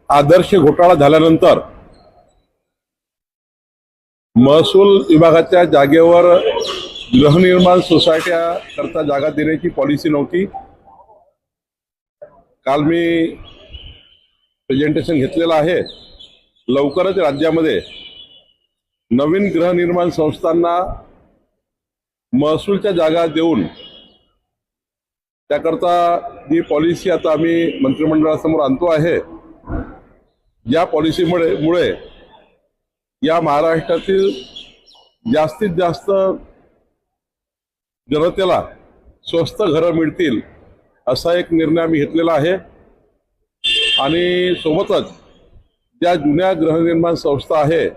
आदर्श घोटाळा झाल्यानंतर महसूल विभागाच्या जागेवर गृहनिर्माण सोसायट्या करता जागा देण्याची पॉलिसी नव्हती। काल मी प्रेझेंटेशन घेतलेलं आहे। लवकरच राज्यामध्ये नवीन गृहनिर्माण संस्थांना महसूलच्या जागा देऊन त्याकरता जी पॉलिसी आता आम्ही मंत्रिमंडळासमोर आणतो आहे, या पॉलिसीमुळे या महाराष्ट्रातील जास्तीत जास्त जनतेला स्वस्त घरं मिळतील असा एक निर्णय आम्ही घेतलेला आहे। आणि सोबतच ज्या जुन्या गृहनिर्माण संस्था आहे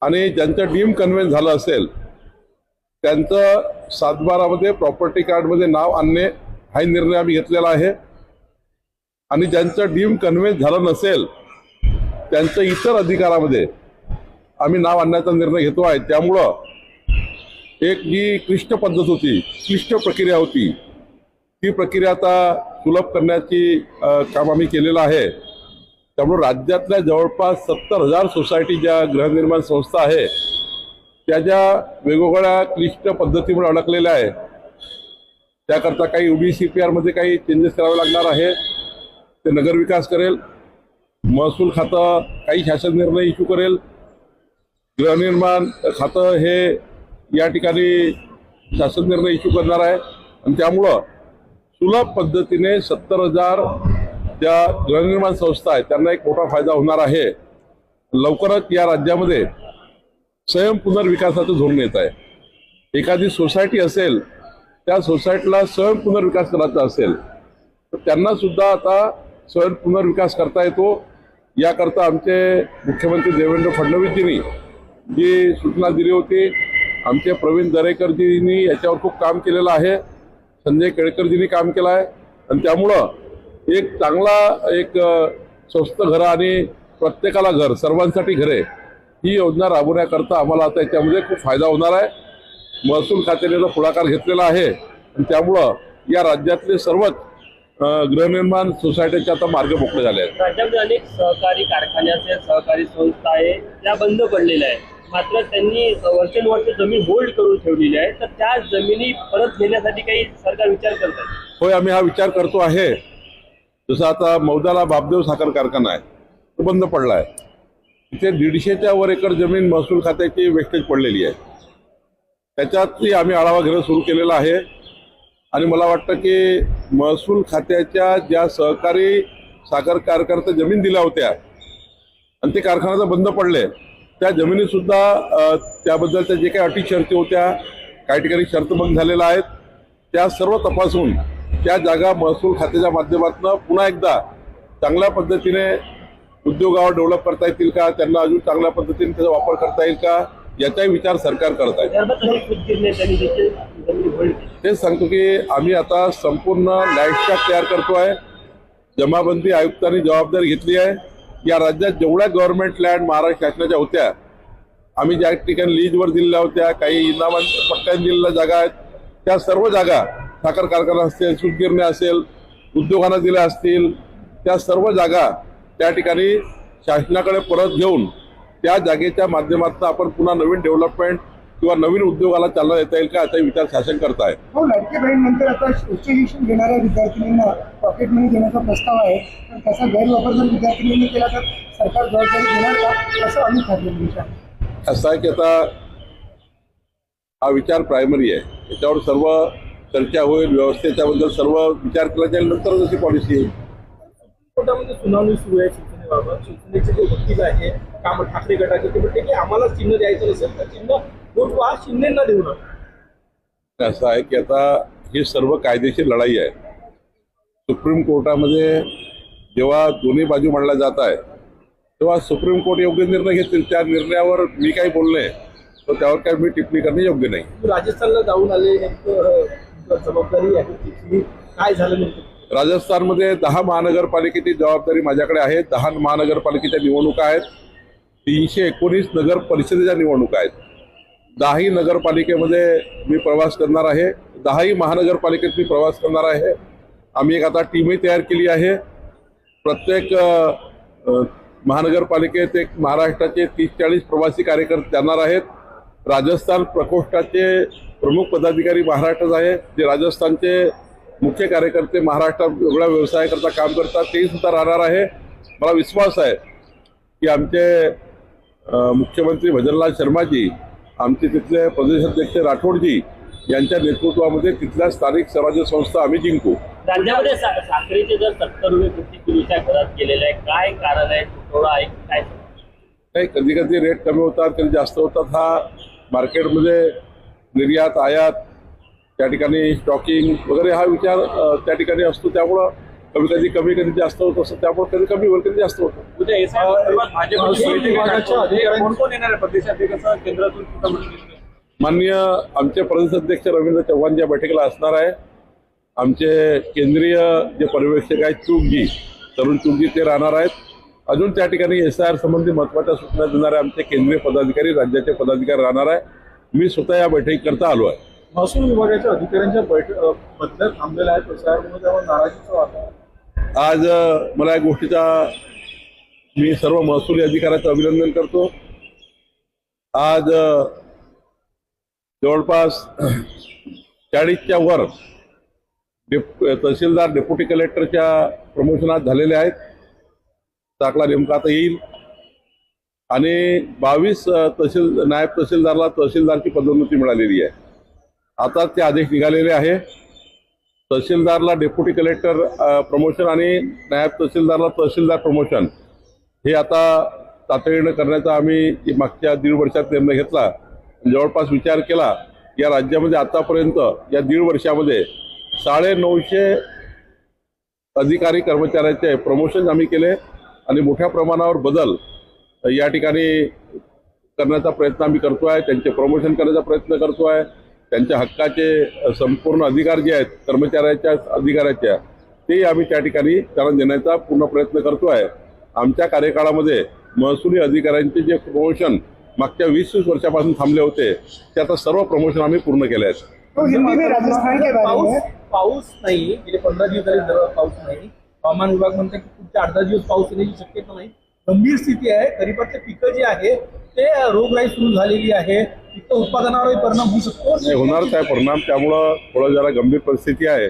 आणि ज्यांचं डीम कन्व्हेन्स झालं असेल त्यांचं 7/12 प्रॉपर्टी कार्डमध्ये नाव आणणे हा निर्णय आम्ही घेतलेला आहे। आणि ज्यांचं डीम कन्व्हेन्स झालं नसेल त्यांचं इतर अधिकारामध्ये आम्ही नाव आणण्याचा निर्णय घेतो आहे। त्यामुळं एक जी क्लिष्ट पद्धत होती, क्लिष्ट प्रक्रिया होती, ती प्रक्रिया आता सुलभ करण्याची काम आम्ही केलेलं आहे। त्यामुळे राज्यातल्या जवळपास 70,000 सोसायटी ज्या गृहनिर्माण संस्था आहे त्या ज्या वेगवेगळ्या क्लिष्ट पद्धतीमुळे अडकलेल्या आहे, त्याकरता काही UDCPR मध्ये काही चेंजेस करावे लागणार आहे। ते नगरविकास करेल, महसूल खातं काही शासन निर्णय इश्यू करेल, गृहनिर्माण खातं हे या ठिकाणी शासन निर्णय इश्यू करणार आहे। आणि त्यामुळं सुलभ पद्धतीने 70,000 ज्या गृहनिर्माण संस्था आहेत त्यांना एक मोठा फायदा होणार आहे। लवकरच या राज्यामध्ये स्वयं पुनर्विकासाचं धोरण येत आहे। एखादी सोसायटी असेल, त्या सोसायटीला स्वयं पुनर्विकास करायचा असेल तर त्यांना सुद्धा आता स्वयं पुनर्विकास करता येतो। याकरता आमचे मुख्यमंत्री देवेंद्र फडणवीसजींनी जी सूचना दिली होती, आमचे प्रवीण दरेकरजींनी याच्यावर खूप काम केलेलं आहे, संजय केळकरजींनी काम केलं आहे। आणि त्यामुळं एक चांगला एक स्वस्त घरं आणि प्रत्येकाला घर, सर्वांसाठी घरे ही योजना राबवण्याकरता आम्हाला आता याच्यामध्ये खूप फायदा होणार आहे। महसूल खात्याने जो पुढाकार घेतलेला आहे आणि त्यामुळं या राज्यातले सर्वच गृहनिर्माण सोसायटीचे आता मार्ग मोकळे झाले आहेत। राज्यामध्ये अनेक सहकारी कारखाने असेल, सहकारी संस्था आहे, त्या बंद पडलेल्या आहेत। मात्र त्यांनी वर्षानुवर्ष जमीन होल्ड करून ठेवलेली आहे, तर त्या जमिनी परत घेण्यासाठी काही सरकार विचार करत आहे? होय, आम्ही हा विचार करतो आहे। जसं आता मौदाला बापदेव साखर कारखाना आहे, तो बंद पडला आहे। तिथे 150च्या वर एकर जमीन महसूल खात्याची वेस्टेज पडलेली आहे। त्याच्यातही आम्ही आढावा घेणं सुरू केलेला आहे। आणि मला वाटतं की महसूल खात्याच्या ज्या सहकारी साखर कारखान्यात जमीन दिल्या होत्या आणि ते कारखाना बंद पडले, त्या जमिनीसुद्धा त्याबद्दलच्या जे काही अटी शर्ती होत्या, काही ठिकाणी शर्तभंग झालेला आहेत, त्या सर्व तपासून त्या जागा महसूल खात्याच्या माध्यमातून पुन्हा एकदा चांगल्या पद्धतीने उद्योगावर डेव्हलप करता येतील का, त्यांना अजून चांगल्या पद्धतीने त्याचा वापर करता येईल का, याचाही विचार सरकार करत आहे। तेच सांगतो की आम्ही आता संपूर्ण लँडस्कॅप तयार करतो आहे। जमाबंदी आयुक्तांनी जबाबदारी घेतली आहे। या राज्यात जेवढ्या गव्हर्नमेंट लँड महाराष्ट्र शासनाच्या होत्या, आम्ही ज्या ठिकाणी लीजवर दिलेल्या होत्या, काही इनामां पट्ट्याने दिलेल्या जागा आहेत, त्या सर्व जागा साखर कारखाना असतील, सूतगिरण्या असेल, उद्योगांना दिल्या असतील, त्या सर्व जागा त्या ठिकाणी शासनाकडे परत घेऊन त्या जागेच्या माध्यमातून आपण पुन्हा नवीन डेव्हलपमेंट किंवा नवीन उद्योगाला चालना देता येईल का याचा विचार शासन करत आहे। हो, लाडकी बहीण नंतर आता उच्च शिक्षण घेणाऱ्या विद्यार्थिनींना पॉकेट मनी देण्याचा प्रस्ताव आहे, तर त्याचा गैरवापर जर विद्यार्थिनींनी केला तर सरकार जबाबदारी घेणार का, असं आम्ही ठरवलं। असं आहे की आता हा विचार प्रायमरी आहे, याच्यावर सर्व चर्चा होईल, व्यवस्थेच्याबद्दल सर्व विचार केला जाईल, नंतर जशी पॉलिसी येईल। कोर्टामध्ये सुनावणी सुरू आहे शिवसेनेबाबत। शिवसेनेचे जे वकील आहे काम ठाकरे गटाचे, ते म्हणते की आम्हाला चिन्ह द्यायचं नसेल तर चिन्ह वोट हा शिंदेंना देऊ नका। असं आहे की आता ही सर्व कायदेशीर लढाई आहे। सुप्रीम कोर्टामध्ये जेव्हा दोन्ही बाजू मांडल्या जात आहे तेव्हा सुप्रीम कोर्ट योग्य निर्णय घेतील। त्या निर्णयावर मी काही बोलणे तर त्यावर काही मी टिप्पणी करणे योग्य नाही। राजस्थानला जाऊन आले, एक जबाबदारी आहे तिथली, काय झालं नेमकं? राजस्थानमध्ये 10 महानगरपालिकेची जबाबदारी माझ्याकडे आहे। 10 महानगरपालिकेच्या निवडणुका आहेत, 319 नगर परिषदेच्या निवडणुका आहेत। 10ही नगरपालिकेमध्ये मी प्रवास करणार आहे, 10ही महानगरपालिकेत मी प्रवास करणार आहे। आम्ही एक आता टीमही तयार केली आहे। प्रत्येक महानगरपालिकेत एक महाराष्ट्राचे 30-40 प्रवासी कार्यकर्ते जाणार आहेत. राजस्थान प्रकोष्ठाचे प्रमुख पदाधिकारी महाराष्ट्रात आहे, जे राजस्थानचे मुख्य कार्यकर्ते महाराष्ट्रात वेगळ्या व्यवसायाकरता काम करतात, तेही सुद्धा राहणार आहे. मला विश्वास आहे की आमचे मुख्यमंत्री भजनलाल शर्माजी, आमचे तिथले प्रदेशाध्यक्ष राठोडजी यांच्या नेतृत्वामध्ये तिथल्या स्थानिक स्वराज्य संस्था आम्ही जिंकू. राज्यामध्ये साखरेचे जर 70 रुपये प्रति किलोच्या घरात गेलेले आहे, काय कारण आहे? थोडा आहे काय? नाही, कधी कधी रेट कमी होतात, कधी जास्त होतात. हा मार्केटमध्ये निर्यात आयात त्या ठिकाणी स्टॉकिंग वगैरे हा विचार त्या ठिकाणी असतो. त्यामुळं कधी कधी जास्त होत असतं, त्यामुळे कधी कमी होईल, कधी जास्त होतं. माननीय आमचे प्रदेशाध्यक्ष रवींद्र चव्हाण या बैठकीला असणार आहे. आमचे केंद्रीय जे पर्यवेक्षक आहेत चूकजी, तरुण चूकजी, ते राहणार आहेत. अजून त्या ठिकाणी SIR संबंधी महत्त्वाच्या सूचना देणारे आमचे केंद्रीय पदाधिकारी, राज्याचे पदाधिकारी राहणार आहे. मी स्वतः या बैठकीकरता आलो आहे. महसूल विभागाच्या अधिकाऱ्यांच्या बदल्यात थांबलेला आहे SIR म्हणून त्यावर नाराजीचं वातावरण. आज मला या गोष्टीचा मी सर्व महसुली अधिकाऱ्याचं अभिनंदन करतो. आज जवळपास 40च्या वर तहसीलदार, डेप्युटी कलेक्टरच्या प्रमोशनात झालेले आहेत. दाखला नेमका आता येईल. आणि 22 नायब तहसीलदारला तहसीलदारची पदोन्नती मिळालेली आहे. आता ते आदेश निघालेले आहे. तहसीलदारला डेप्युटी कलेक्टर प्रमोशन आणि नायब तहसीलदारला तहसीलदार प्रमोशन हे आता तातडीनं करण्याचा आम्ही मागच्या 1.5 वर्षात निर्णय घेतला. जवळपास विचार केला, या राज्यामध्ये आतापर्यंत या 1.5 वर्षामध्ये 950 अधिकारी कर्मचाऱ्यांचे प्रमोशन आम्ही केले आणि मोठ्या प्रमाणावर बदल या ठिकाणी करण्याचा प्रयत्न आम्ही करतो आहे. त्यांचे प्रमोशन करण्याचा प्रयत्न करतो आहे. त्यांच्या हक्काचे संपूर्ण अधिकार जे आहेत कर्मचाऱ्याच्या अधिकाऱ्याच्या, ते आम्ही त्या ठिकाणी त्यांना देण्याचा पूर्ण प्रयत्न करतो आहे. आमच्या कार्यकाळामध्ये महसुली अधिकाऱ्यांचे जे प्रमोशन मागच्या 20 वर्षापासून थांबले होते, ते आता सर्व प्रमोशन आम्ही पूर्ण केले आहेत. पाऊस नाही, गेले 15 दिवस झाले पाऊस नाही. हवामान विभाग म्हणते की पुढच्या 8-10 दिवस पाऊस येण्याची शक्यता नाही. गंभीर स्थिती आहे. खरीपाचे पिकं जी आहे ते रोगराई सुरू झालेली आहे. पिकं उत्पादनावरही परिणाम होऊ शकतो. होणारच आहे परिणाम. त्यामुळं थोडं जरा गंभीर परिस्थिती आहे.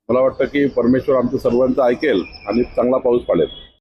मला वाटतं की परमेश्वर आमचं सर्वांचं ऐकेल आणि चांगला पाऊस पडेल.